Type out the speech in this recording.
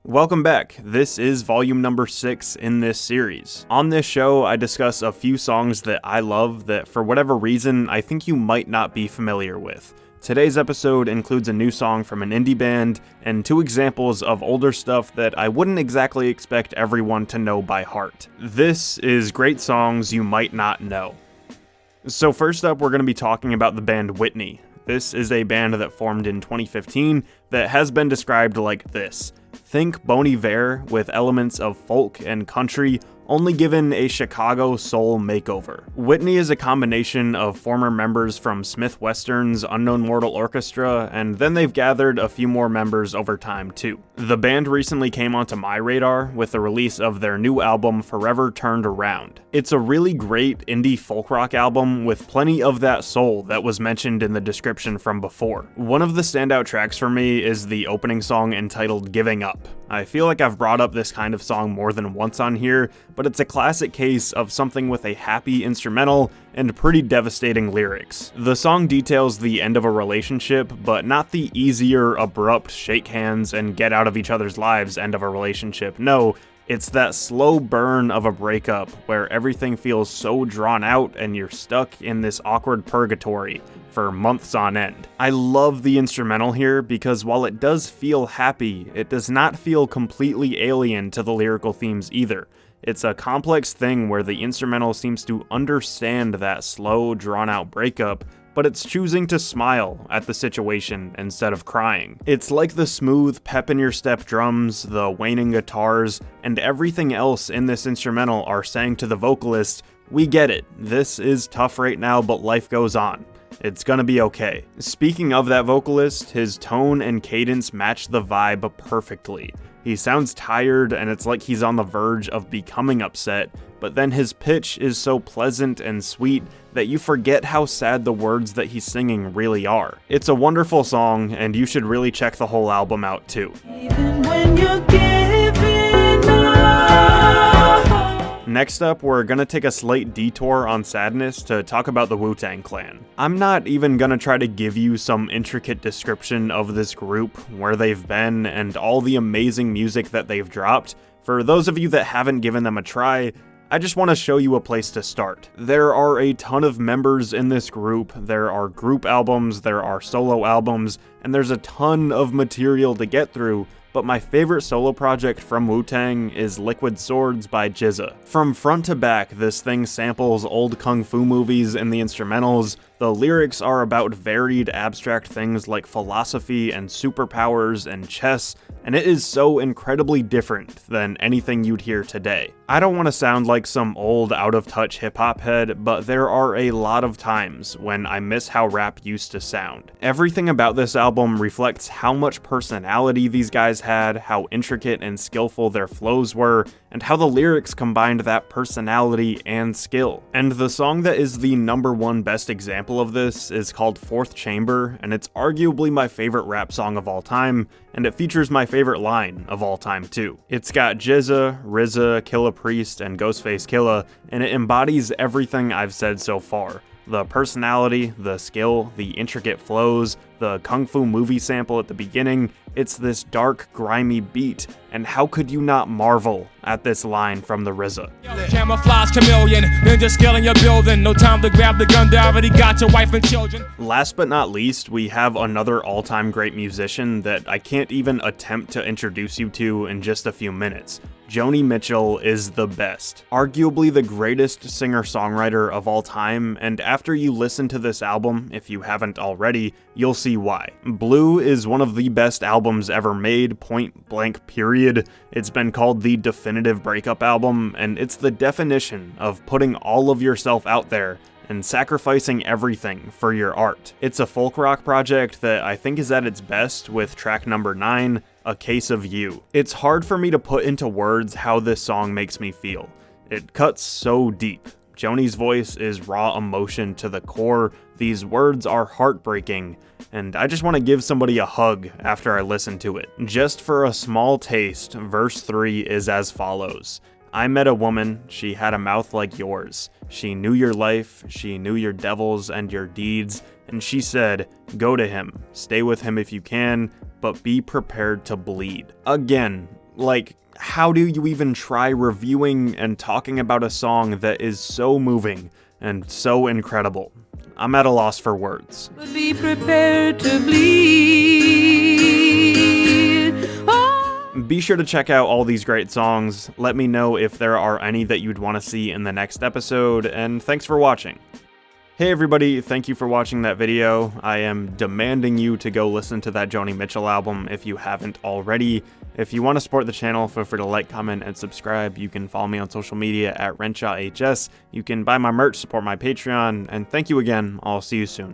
Welcome back. This is volume number 6 in this series. On this show, I discuss a few songs that I love that for whatever reason, I think you might not be familiar with. Today's episode includes a new song from an indie band and 2 examples of older stuff that I wouldn't exactly expect everyone to know by heart. This is great songs you might not know. So first up, we're going to be talking about the band Whitney. This is a band that formed in 2015 that has been described like this. Think Bon Iver with elements of folk and country, only given a Chicago soul makeover. Whitney is a combination of former members from Smith Western's Unknown Mortal Orchestra, and then they've gathered a few more members over time too. The band recently came onto my radar with the release of their new album Forever Turned Around. It's a really great indie folk rock album with plenty of that soul that was mentioned in the description from before. One of the standout tracks for me is the opening song entitled Giving Up. I feel like I've brought up this kind of song more than once on here, but it's a classic case of something with a happy instrumental and pretty devastating lyrics. The song details the end of a relationship, but not the easier, abrupt shake hands and get out of each other's lives end of a relationship. No, it's that slow burn of a breakup where everything feels so drawn out and you're stuck in this awkward purgatory for months on end. I love the instrumental here because while it does feel happy, it does not feel completely alien to the lyrical themes either. It's a complex thing where the instrumental seems to understand that slow, drawn-out breakup, but it's choosing to smile at the situation instead of crying. It's like the smooth pep-in-your-step drums, the waning guitars, and everything else in this instrumental are saying to the vocalist, "We get it, this is tough right now, but life goes on. It's gonna be okay." Speaking of that vocalist, his tone and cadence match the vibe perfectly. He sounds tired and it's like he's on the verge of becoming upset, but then his pitch is so pleasant and sweet that you forget how sad the words that he's singing really are. It's a wonderful song, and you should really check the whole album out too. Even when you're giving up. Next up, we're gonna take a slight detour on sadness to talk about the Wu-Tang Clan. I'm not even gonna try to give you some intricate description of this group, where they've been, and all the amazing music that they've dropped. For those of you that haven't given them a try, I just want to show you a place to start. There are a ton of members in this group, there are group albums, there are solo albums, and there's a ton of material to get through, but my favorite solo project from Wu-Tang is Liquid Swords by GZA. From front to back, this thing samples old kung fu movies in the instrumentals. The lyrics are about varied abstract things like philosophy and superpowers and chess, and it is so incredibly different than anything you'd hear today. I don't want to sound like some old out-of-touch hip-hop head, but there are a lot of times when I miss how rap used to sound. Everything about this album reflects how much personality these guys had, how intricate and skillful their flows were, and how the lyrics combined that personality and skill. And the song that is the #1 best example of this is called Fourth Chamber, and it's arguably my favorite rap song of all time, and it features my favorite line of all time too. It's got GZA, RZA, Killah Priest, and Ghostface Killah, and it embodies everything I've said so far. The personality, the skill, the intricate flows, the kung fu movie sample at the beginning, it's this dark, grimy beat, and how could you not marvel at this line from the RZA? Camouflage chameleon, ninja skill in your building, no time to grab the gun, they already got your wife and children. Last but not least, we have another all-time great musician that I can't even attempt to introduce you to in just a few minutes. Joni Mitchell is the best, arguably the greatest singer-songwriter of all time, and after you listen to this album, if you haven't already, you'll see why. Blue is one of the best albums ever made, point blank period. It's been called the definitive breakup album, and it's the definition of putting all of yourself out there and sacrificing everything for your art. It's a folk rock project that I think is at its best with track number 9, A Case of You. It's hard for me to put into words how this song makes me feel. It cuts so deep. Joni's voice is raw emotion to the core, these words are heartbreaking, and I just want to give somebody a hug after I listen to it. Just for a small taste, verse 3 is as follows. I met a woman, she had a mouth like yours. She knew your life, she knew your devils and your deeds, and she said, go to him, stay with him if you can, but be prepared to bleed. Again, Like, how do you even try reviewing and talking about a song that is so moving and so incredible? I'm at a loss for words. But be prepared to bleed. Oh. Be sure to check out all these great songs. Let me know if there are any that you'd want to see in the next episode, and thanks for watching. Hey everybody, thank you for watching that video. I am demanding you to go listen to that Joni Mitchell album if you haven't already. If you want to support the channel, feel free to like, comment, and subscribe. You can follow me on social media at RenshawHS. You can buy my merch, support my Patreon, and thank you again. I'll see you soon.